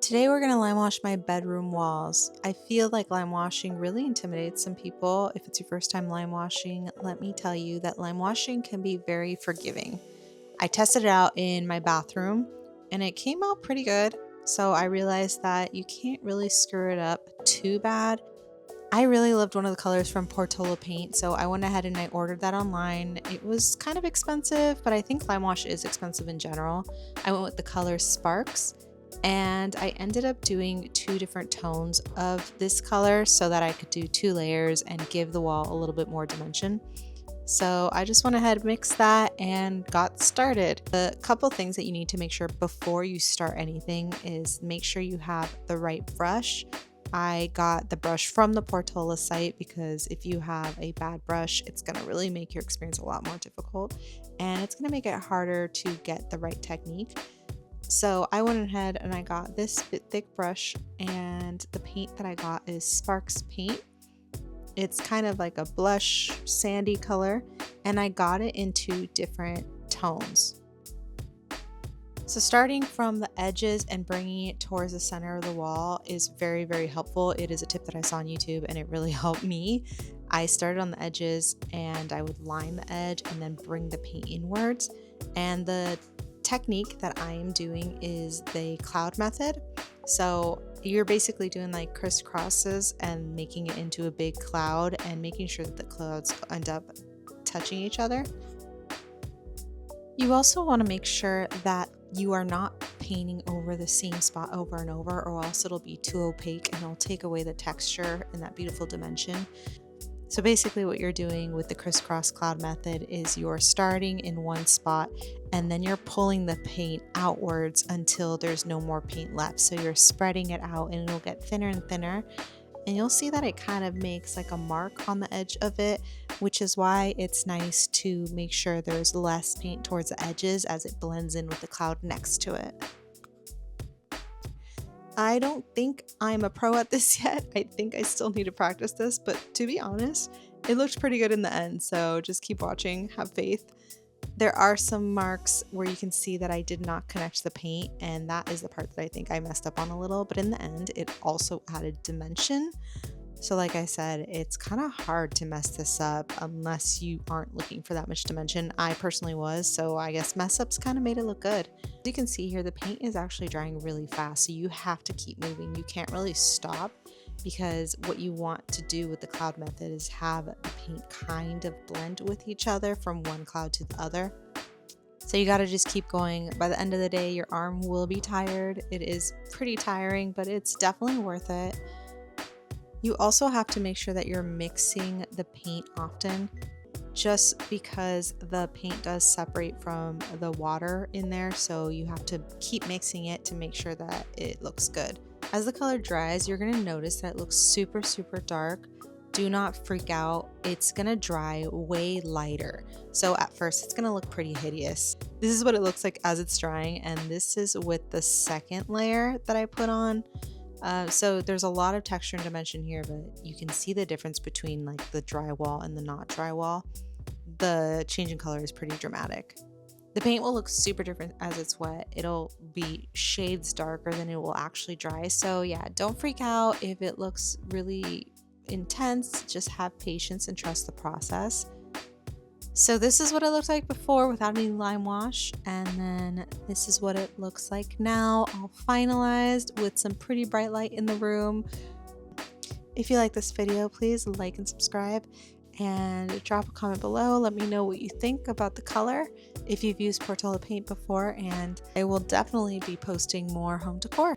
Today we're going to lime wash my bedroom walls. I feel like lime washing really intimidates some people. If it's your first time lime washing, let me tell you that lime washing can be very forgiving. I tested it out in my bathroom and it came out pretty good. So I realized that you can't really screw it up too bad. I really loved one of the colors from Portola paint, so I went ahead and I ordered that online. It was kind of expensive, but I think lime wash is expensive in general. I went with the color Sparks, and I ended up doing two different tones of this color so that I could do two layers and give the wall a little bit more dimension. So I just went ahead, mixed that, and got started. The couple things that you need to make sure before you start anything is make sure you have the right brush. I got the brush from the Portola site because if you have a bad brush, it's going to really make your experience a lot more difficult and it's going to make it harder to get the right technique. So I went ahead and I got this bit thick brush, and the paint that I got is Sparks paint. It's kind of like a blush sandy color, and I got it in two different tones. So starting from the edges and bringing it towards the center of the wall is very, very helpful. It is a tip that I saw on YouTube and it really helped me. I started on the edges and I would line the edge and then bring the paint inwards. And the technique that I am doing is the cloud method. So you're basically doing like crisscrosses and making it into a big cloud and making sure that the clouds end up touching each other. You also want to make sure that you are not painting over the same spot over and over, or else it'll be too opaque and it'll take away the texture and that beautiful dimension. So basically what you're doing with the crisscross cloud method is you're starting in one spot and then you're pulling the paint outwards until there's no more paint left. So you're spreading it out and it'll get thinner and thinner. And you'll see that it kind of makes like a mark on the edge of it, which is why it's nice to make sure there's less paint towards the edges as it blends in with the cloud next to it. I don't think I'm a pro at this yet. I think I still need to practice this, but to be honest, it looked pretty good in the end. So just keep watching, have faith. There are some marks where you can see that I did not connect the paint, and that is the part that I think I messed up on a little, but in the end, it also added dimension. So like I said, it's kind of hard to mess this up unless you aren't looking for that much dimension. I personally was, so I guess mess ups kind of made it look good. As you can see here, the paint is actually drying really fast, so you have to keep moving. You can't really stop, because what you want to do with the cloud method is have the paint kind of blend with each other from one cloud to the other. So you got to just keep going. By the end of the day, your arm will be tired. It is pretty tiring, but it's definitely worth it. You also have to make sure that you're mixing the paint often, just because the paint does separate from the water in there. So you have to keep mixing it to make sure that it looks good. As the color dries, you're going to notice that it looks super, super dark. Do not freak out. It's going to dry way lighter. So at first, it's going to look pretty hideous. This is what it looks like as it's drying. And this is with the second layer that I put on. So there's a lot of texture and dimension here, but you can see the difference between like the dry wall and the not dry wall. The change in color is pretty dramatic. The paint will look super different as it's wet. It'll be shades darker than it will actually dry. So yeah, don't freak out if it looks really intense. Just have patience and trust the process. So this is what it looked like before without any lime wash, and then this is what it looks like now, all finalized with some pretty bright light in the room. If you like this video, please like and subscribe and drop a comment below. Let me know what you think about the color, if you've used Portola paint before, and I will definitely be posting more home decor.